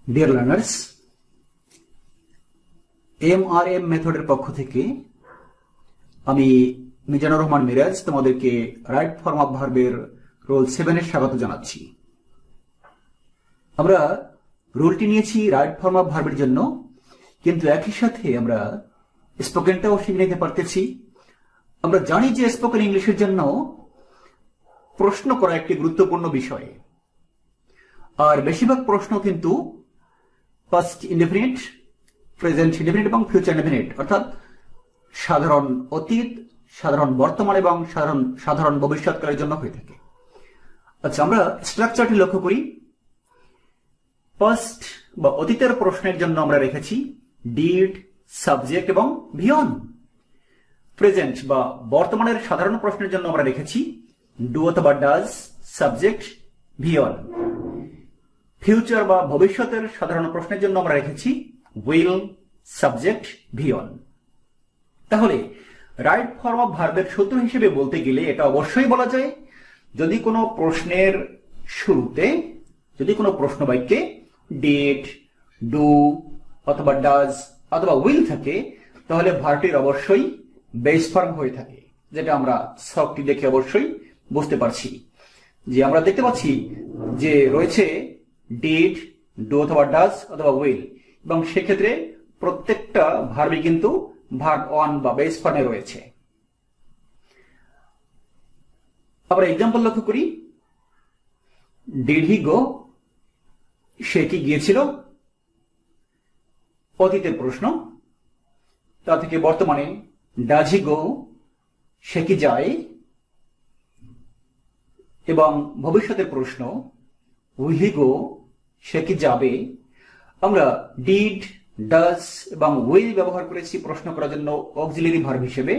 Dear learners, MRM মেথডের পক্ষ থেকে আমি মিজানুর রহমান মিরাজ তোমাদেরকে রাইট ফর্ম অফ ভার্বের রোল 7 এর স্বাগত জানাচ্ছি। আমরা রোলটি নিয়েছি রাইট ফর্ম অফ ভার্বের জন্য, কিন্তু একই সাথে আমরা স্পোকেনটাও শিখে নিতে পারতেছি। আমরা জানি যে স্পোকেন ইংলিশের জন্য প্রশ্ন করা একটি গুরুত্বপূর্ণ বিষয়, আর বেশিরভাগ প্রশ্ন কিন্তু পাস্ট ইনডেফিনিট, প্রেজেন্ট ইনডেফিনিট এবং ফিউচার ইনডেফিনিট, অর্থাৎ সাধারণ অতীত, সাধারণ বর্তমান এবং সাধারণ ভবিষ্যৎকালের জন্য হয়ে থাকে। আচ্ছা, আমরা স্ট্রাকচারটি লক্ষ্য করি। পাস্ট বা অতীতের প্রশ্নের জন্য আমরা রেখেছি ডিড, সাবজেক্ট এবং ভিয়ন। প্রেজেন্ট বা বর্তমানের সাধারণ প্রশ্নের জন্য আমরা রেখেছি ডু অথবা ডাজ, সাবজেক্ট, ভিয়ন। ফিউচার বা ভবিষ্যতের সাধারণ প্রশ্নের জন্য আমরা রেখেছি উইল, সাবজেক্ট, ভিয়ন। তাহলে রাইট ফর্ম অফ ভার্বের সূত্র হিসেবে বলতে গেলে এটা অবশ্যই বলা যায়, যদি কোনো প্রশ্নের শুরুতে, যদি কোনো প্রশ্ন বাক্যে ডিড, ডু অথবা ডাজ অথবা উইল থাকে, তাহলে ভার্বটির অবশ্যই বেস ফর্ম হয়ে থাকে, যেটা আমরা ছকটি দেখে অবশ্যই বুঝতে পারছি। যে আমরা দেখতে পাচ্ছি যে রয়েছে ডিড, ডু অথবা ডাজ অথবা উইল, এবং সেক্ষেত্রে প্রত্যেকটা ভার্বই কিন্তু ভার্ব 1 বা বেস ফর্মে রয়েছে। আমরা এক্সাম্পল লক্ষ্য করি। ডিড হি গো, সে কি গিয়েছিল? অতীতের প্রশ্ন। তা থেকে বর্তমানে ডাজ হি গো, সে কি যায়? এবং ভবিষ্যতের প্রশ্ন উইল হি গো, সে কি যাবে? আমরা ডিড, ডাজ এবং উইল ব্যবহার করেছি প্রশ্ন করার জন্য অক্সিলারি ভার্ব হিসেবে,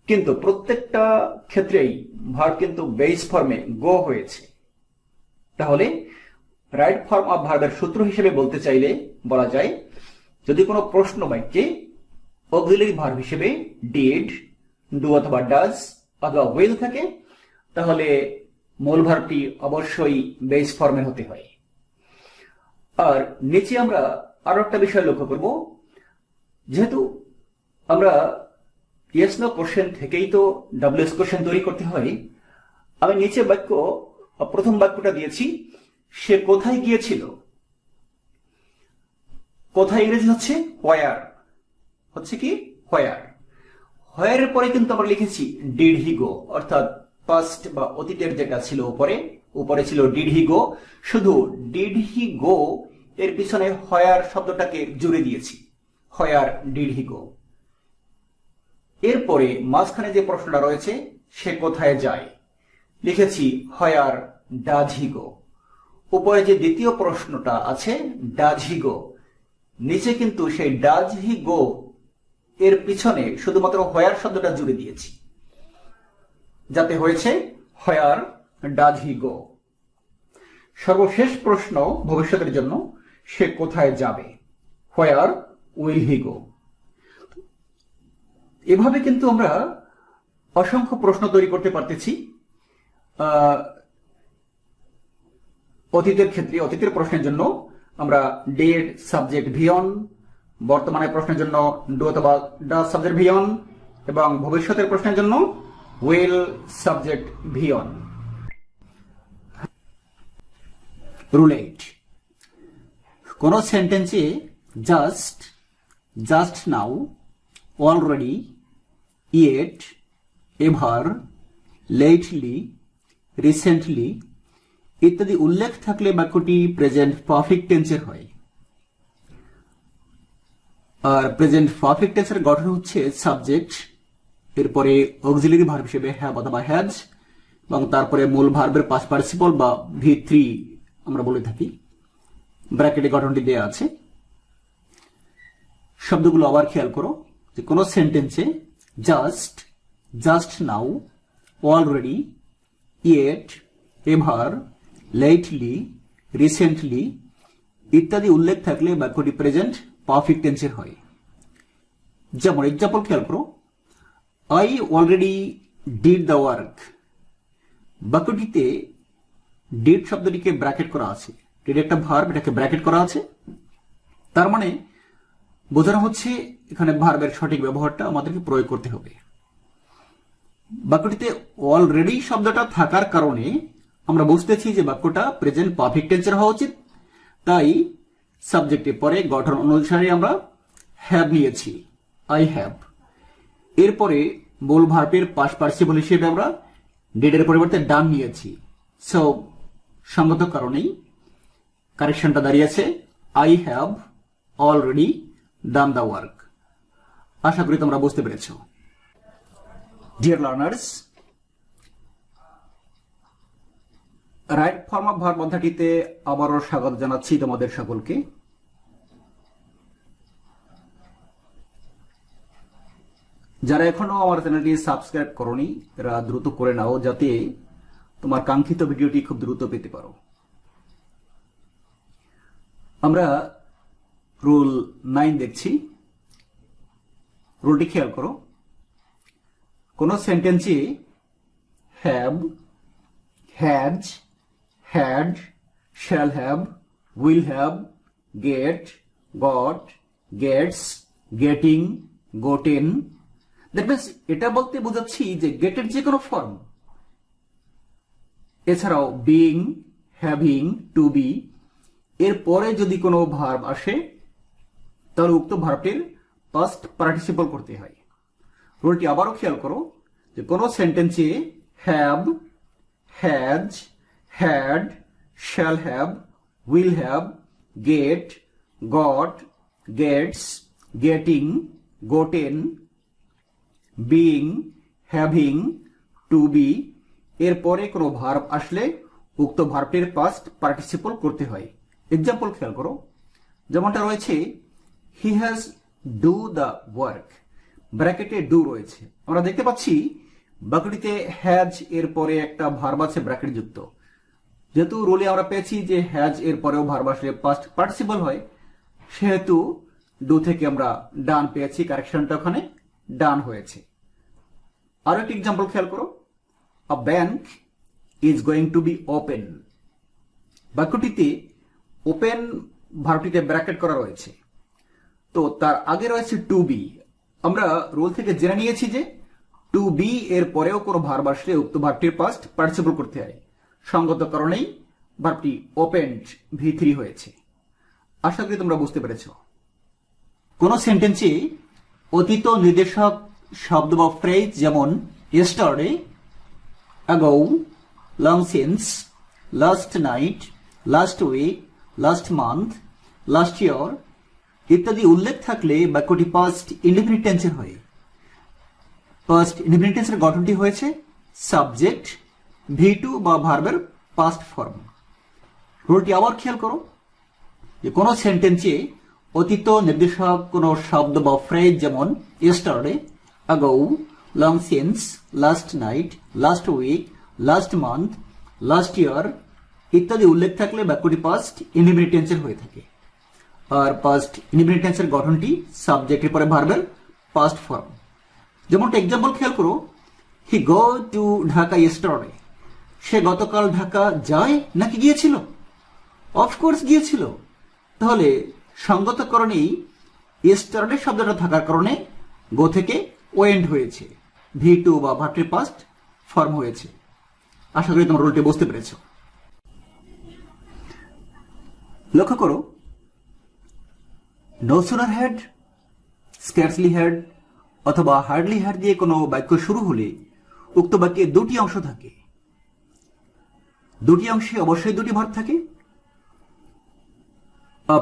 কিন্তু প্রত্যেকটা ক্ষেত্রেই ভার্ব কিন্তু বেস ফর্মে গো হয়েছে। তাহলে রাইট ফর্ম অফ ভার্বের সূত্র হিসেবে বলতে চাইলে বলা যায়, যদি কোনো প্রশ্ন বাক্যে অক্সিলারি ভার্ব হিসেবে ডিড, ডু অথবা ডাজ অথবা উইল থাকে, তাহলে মূল ভার্বটি অবশ্যই বেস ফর্মের হতে হয়। আর নিচে আমরা আরো একটা বিষয় লক্ষ্য করব। যেহেতু আমরা ইয়েস নো কোশ্চেন থেকেই তো ডাব্লিউএস কোশ্চেন তৈরি করতে হয়, আমি নিচে প্রথম বাক্যটা দিয়েছি, সে কোথায় গিয়েছিল। কোথায় ইংরেজি হচ্ছে হোয়ার, হচ্ছে কি হোয়ার। হোয়ারের পরে কিন্তু আমরা লিখেছি ডিড হি গো, অর্থাৎ পাস্ট বা অতীতের যেটা ছিল উপরে ছিল ডিড হি গো। শুধু ডিড হি গো এর পিছনে হোয়ার শব্দটাকে জুড়ে দিয়েছি, হোয়ার ডিড হি গো। এরপরে মাঝখানে যে প্রশ্নটা রয়েছে, সে কোথায় যায়, লিখেছি হোয়ার ডাজ হি গো। উপরে যে দ্বিতীয় প্রশ্নটা আছে ডাজ হি গো, নিচে কিন্তু সেই ডাজ হি গো এর পিছনে শুধুমাত্র হোয়ার শব্দটা জুড়ে দিয়েছি, যাতে হয়েছে হোয়ার ডাজ হি গো। সর্বশেষ প্রশ্ন ভবিষ্যতের জন্য, সে কোথায় যাবে, হোয়ার উইল হি গো। এভাবে কিন্তু আমরা অসংখ্য প্রশ্ন তৈরি করতে পারতেছি। অতীতের ক্ষেত্রে, অতীতের প্রশ্নের জন্য আমরা ডিড, সাবজেক্ট, ভিয়ন। বর্তমানের প্রশ্নের জন্য ডু অথবা ডাজ, সাবজেক্ট, ভিয়ন। এবং ভবিষ্যতের প্রশ্নের জন্য উইল, সাবজেক্ট, ভিয়ন। রুল 8, কোন সেন্টেন্সে just, just now, already, yet, ever, lately, recently ইত্যাদি উল্লেখ থাকলে বাক্যটি প্রেজেন্ট পারফেক্ট টেন্সের হয়। আর প্রেজেন্ট পারফেক্ট টেন্সের গঠন হচ্ছে সাবজেক্ট, এরপরে অক্সিলারি ভার্ব হিসেবে হ্যাভ অথবা হ্যাজ, এবং তারপরে মূল ভার্বের পাস্ট পার্টিসিপল বা V3 আমরা বলে থাকি। ব্র্যাকেটে গঠনটি দেয়া আছে। শব্দগুলো আবার খেয়াল করো, যে কোন সেন্টেন্সে just, just now, already, yet, ever, lately, recently ইত্যাদি উল্লেখ থাকলে বাক্যটি প্রেজেন্ট পারফেক্ট টেন্সের হয়। যেমন এক্সাম্পল খেয়াল করো, I already did the work. বাক্যটিতে ডিড শব্দটিকে ব্র্যাকেট করা আছে, ডিড একটা ভার্ব, এটাকে ব্র্যাকেট করা আছে, তার মানে বোঝানো হচ্ছে এখানে ভার্বের সঠিক ব্যবহারটা আমাদেরকে প্রয়োগ করতে হবে। বাক্যটিতে অলরেডি শব্দটা থাকার কারণে আমরা বুঝতেছি যে বাক্যটা প্রেজেন্ট পারফেক্ট টেন্সের হওয়া উচিত, তাই সাবজেক্টের পরে গঠন অনুসারে আমরা হ্যাভ নিয়েছি, আই হ্যাভ। এরপরে মূল ভার্বের পাস্ট পার্টিসিপল হিসেবে আমরা ডিডের পরিবর্তে ডান নিয়েছি। সো সঙ্গত কারণেই কারেকশনটা দাঁড়িয়েছে I have already done the work. আশা করি তোমরা বুঝতে পেরেছ। Dear learners, right form of verb অধ্যায়টিতে আবারও স্বাগত জানাচ্ছি তোমাদের সকলকে। যারা এখনো আমার চ্যানেলটি সাবস্ক্রাইব করোনি এরা দ্রুত করে নাও, যাতে তোমার কাঙ্ক্ষিত ভিডিওটি খুব দ্রুত পেতে পারো। আমরা রুল 9 দেখছি। রুলটি খেয়াল করো। কোন সেন্টেন্সে have, has, had, shall have, will have, get, got, gets, getting, gotten, that means এটা বলতে বোঝাচ্ছি যে গেটের যে কোনো ফর্ম, এছাড়াও বিং, হ্যাভিং, টু বি, এর পরে যদি কোনো ভার্ব আসে তাহলে উক্ত ভার্বটির পাস্ট পার্টিসিপল করতে হয়। রুলটি আবারও খেয়াল করো যে কোনো সেন্টেন্সে have, has, had, shall have, will have, get, got, gets, getting, gotten, being, having, to be, এর পরে কোনো ভার্ব আসলে উক্ত ভার্বটির পাস্ট পার্টিসিপল করতে হয়। এক্সাম্পল খেয়াল করো, যেমনটা রয়েছে he has do the work, ব্র্যাকেটে ডু রয়েছে। আমরা দেখতে পাচ্ছি বাক্যটিতে হ্যাজ এর পরে একটা ভার্ব আছে ব্র্যাকেট যুক্ত। যেহেতু রুলে আমরা পেয়েছি যে হ্যাজ এর পরেও ভার্ব আসলে পাস্ট পার্টিসিপল হয়, সেহেতু ডু থেকে আমরা ডান পেয়েছি, কারেকশনটা ওখানে ডান হয়েছে। আরো একটি এক্সাম্পল খেয়াল করো, a bank is going to be open. বাক্যটিতে ওপেন ভার্বটিতে ব্র্যাকেট করা রয়েছে, তো তার আগে রয়েছে টু বি। আমরা রুল থেকে জেনে নিয়েছি যে টু বি এর পরেও কোনো ভার্ব আসলে উক্ত ভার্বটির পাস্ট পার্টিসিপল করতে হয়। সঙ্গত কারণেই ভার্বটি ওপেনড V3 হয়েছে। আশা করি তোমরা বুঝতে পেরেছ। কোন সেন্টেন্সে অতীত নির্দেশক শব্দ বা ফ্রেজ যেমন yesterday, ago, long since, last night, last week, last month, last year ইত্যাদি উল্লেখ থাকলে বাক্যটি পাস্ট ইনডেফিনিট টেন্সের হয়। পাস্ট ইনডেফিনিট টেন্সের গঠনটি হয়েছে সাবজেক্ট V2 বা ভার্বের পাস্ট ফর্ম। রুলটি আবার খেয়াল করো যে কোনো সেন্টেন্সে অতীত নির্দেশক কোনো শব্দ বা ফ্রেজ যেমন yesterday, ago, long since, last night, last week, last month, last year ইত্যাদি উল্লেখ থাকলে বাক্যটি পাস্ট ইনডেফিনিট টেন্সের হয়ে থাকে। আর পাস্ট ইনডেফিনিট টেন্সের গঠনটি সাবজেক্টের পরে ভার্বের পাস্ট ফর্ম। যেমনটা এক্সাম্পল খেয়াল করো, হি গো টু ঢাকা yesterday, সে গতকাল ঢাকা যায় নাকি গিয়েছিল? অফকোর্স গিয়েছিল। তাহলে সঙ্গত কারণেই yesterday শব্দটা থাকার কারণে গো থেকে ওয়েন্ড হয়েছে, V2 বা ভার্বটির পাস্ট ফর্ম হয়েছে। আশা করি তোমরা রুলটি বুঝতে পেরেছ। লক্ষ্য করো, no sooner had, scarcely had অথবা হার্ডলি হ্যাড দিয়ে কোনো বাক্য শুরু হলে উক্ত বাক্যে দুটি অংশ থাকে। দুটি অংশে অবশ্যই দুটি ভার্ব থাকে।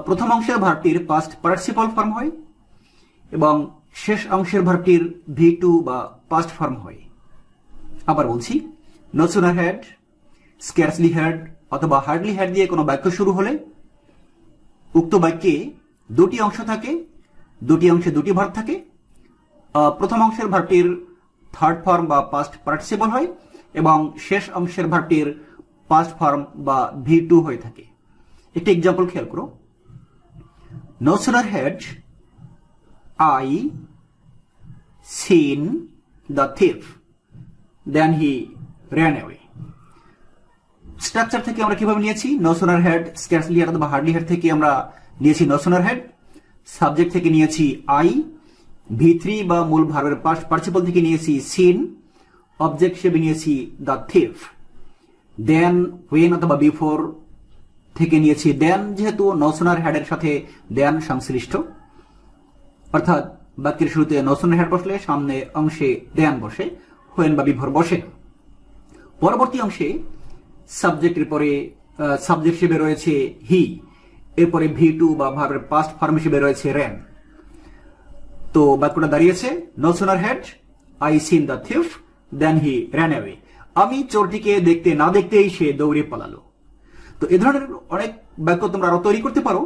প্রথম অংশের ভার্বটির পাস্ট পার্টিসিপল ফর্ম হয় এবং শেষ অংশের ভার্বটির V2 বা পাস্ট ফর্ম হয়। আবার বলছি, no sooner had, scarcely had অথবা হার্ডলি হ্যাড দিয়ে কোনো বাক্য শুরু হলে উক্ত বাক্যে দুটি অংশ থাকে, দুটি অংশে দুটি ভার্ব থাকে। প্রথম অংশের ভার্বটির থার্ড ফর্ম বা পাস্ট পার্টিসিপল হয় এবং শেষ অংশের ভার্বটির পাস্ট ফর্ম বা V2 হয়ে থাকে। একটি এক্সাম্পল খেয়াল করো, no sooner had I seen the thief then he ran away। Structure থেকে আমরা কিভাবে নিয়েছি, no sooner had, scarcely had অথবা হার্ডলি হ্যাড থেকে আমরা নিয়েছি নো সুনার হ্যাড সাবজেক্ট থেকে নিয়েছি আই, V3 বা মূল ভার্বের পাস্ট পার্টিসিপল থেকে নিয়েছি সিন, অবজেক্ট হিসেবে নিয়েছি দ্য থিফ। দেন ওয়েন অথবা বিফোর থেকে নিয়েছি দেন, যেহেতু নসনার হ্যাডের সাথে দেন সংশ্লিষ্ট, অর্থাৎ বাক্যের শুরুতে নসনার হ্যাড বসলে সামনে অংশে দেন বসে, হোয়েন বা বিফোর বসে। পরবর্তী অংশে সাবজেক্টের পরে সাবজেক্ট হিসেবে রয়েছে হি, এরপরে V2 বা ভার্বের পাস্ট ফর্ম হিসেবে রয়েছে রেন। তো বাক্যটা দাঁড়িয়েছে no sooner had I seen the thief then he ran away. আমি চোরটিকে দেখতে না দেখতেই সে দৌড়ে পালালো। তো এ ধরনের অনেক বাক্য তোমরা আরো তৈরি করতে পারো।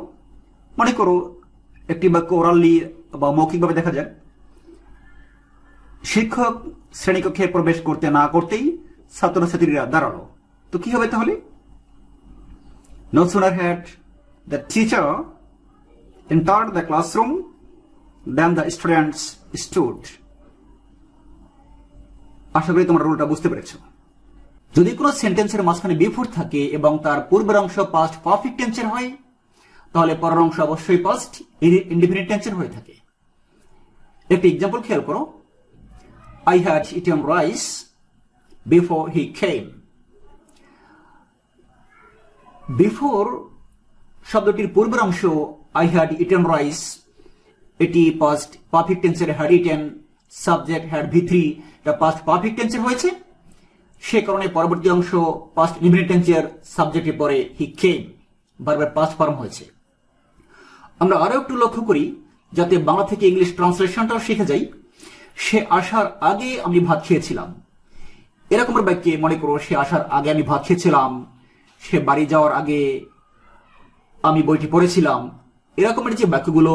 মনে করো একটি বাক্য ওরালি বা মৌখিকভাবে দেখা যায়, শিক্ষক শ্রেণীকক্ষে প্রবেশ করতে না করতেই ছাত্রছাত্রীরা দাঁড়ালো। তো কি হবে তাহলে? No sooner had the teacher entered the classroom then the students stood. আশা করি তোমরা রুলটা বুঝতে পেরেছো। যদি কোনো সেন্টেন্সের মাঝখানে বিফোর থাকে এবং তার পূর্বের অংশ পাস্ট পারফেক্ট টেন্সের হয়, তাহলে পরের অংশ অবশ্যই পাস্ট ইনডিফিনিট টেন্সের হয়ে থাকে। একটি এক্সাম্পল খেয়াল করো, I had eaten rice before he came. Before শব্দটির পূর্বের অংশ I had eaten rice, এটি পাস্ট পারফেক্ট টেন্সের had eaten, subject had V3, এটা পাস্ট পারফেক্ট টেন্সের হয়েছে। সে কারণে পরবর্তী অংশ পাস্ট ইনডিফিনিট টেন্সের, সাবজেক্টের পরে he came ভার্বের পাস্ট ফর্ম হয়েছে। আমরা আরো একটু লক্ষ্য করি যাতে বাংলা থেকে ইংলিশ ট্রান্সলেশনটাও শিখে যাই। সে আসার আগে আমি ভাত খেয়েছিলাম, এরকমের বাক্যে মনে করো সে আসার আগে আমি ভাত খেয়েছিলাম, সে বাড়ি যাওয়ার আগে আমি বইটি পড়েছিলাম, এরকমের যে বাক্যগুলো,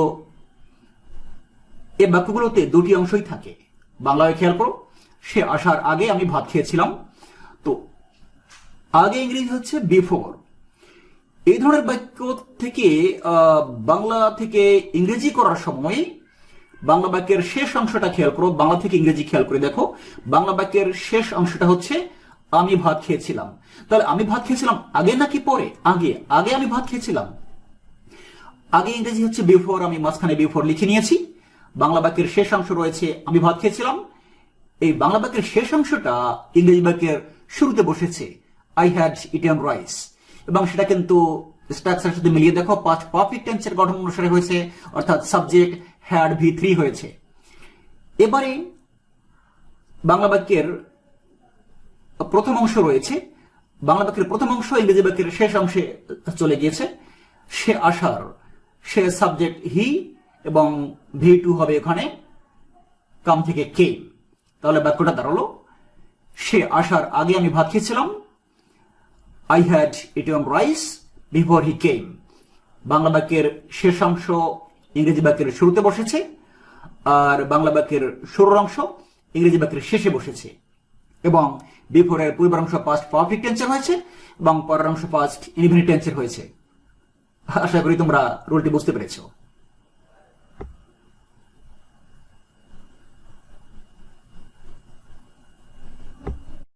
এই বাক্যগুলোতে দুটি অংশই থাকে। বাংলায় খেয়াল করো, সে আসার আগে আমি ভাত খেয়েছিলাম। তো আগে ইংরেজি হচ্ছে বিফোর। এই ধরনের বাক্য থেকে বাংলা থেকে ইংরেজি করার সময় বাংলা বাক্যের শেষ অংশটা খেয়াল করো, বাংলা থেকে ইংরেজি খেয়াল করে দেখো। বাংলা বাক্যের শেষ অংশটা হচ্ছে আমি ভাত খেয়েছিলাম। তাহলে আমি ভাত খেয়েছিলাম আগে নাকি পরে? আগে। আগে আমি ভাত খেয়েছিলাম। আগে ইংরেজি হচ্ছে বিফোর, আমি মাঝখানে বিফোর লিখে নিয়েছি। বাংলা বাক্যের শেষ অংশ রয়েছে আমি ভাত খেয়েছিলাম। এই বাংলা বাক্যের শেষ অংশটা ইংরেজি বাক্যের শুরুতে বসেছে আই হ্যাড ইটেন রাইস, এবং সেটা কিন্তু স্ট্রাকচারের সাথে মিলিয়ে দেখো পাস্ট পারফেক্ট টেন্সের গঠন অনুসারে হয়েছে, অর্থাৎ সাবজেক্ট হ্যাড V3 হয়েছে। এবারে বাংলা বাক্যের প্রথম অংশ রয়েছে, বাংলা বাক্যের প্রথম অংশ ইংরেজি বাক্যের শেষ অংশে চলে গিয়েছে। সে আসার, সে সাবজেক্ট হি এবং V2 হবে এখানে কাম থেকে কে। তাহলে বাক্যটা দাঁড়ালো সে আসার আগে আমি ভাত খেয়েছিলাম, I had eaten rice before he came। Bangla বাক্যের শেষ অংশ ইংরেজি বাক্যের শুরুতে বসেছে, আর বাংলা বাক্যের শুরুর অংশ ইংরেজি বাক্যের শেষে বসেছে, এবং বিফোরের পূর্বের অংশ পাস্ট পারফেক্ট টেন্সের হয়েছে এবং পরের অংশ পাস্ট ইনডিফিনিট টেন্সের হয়েছে। আশা করি তোমরা রুলটি বুঝতে পেরেছো।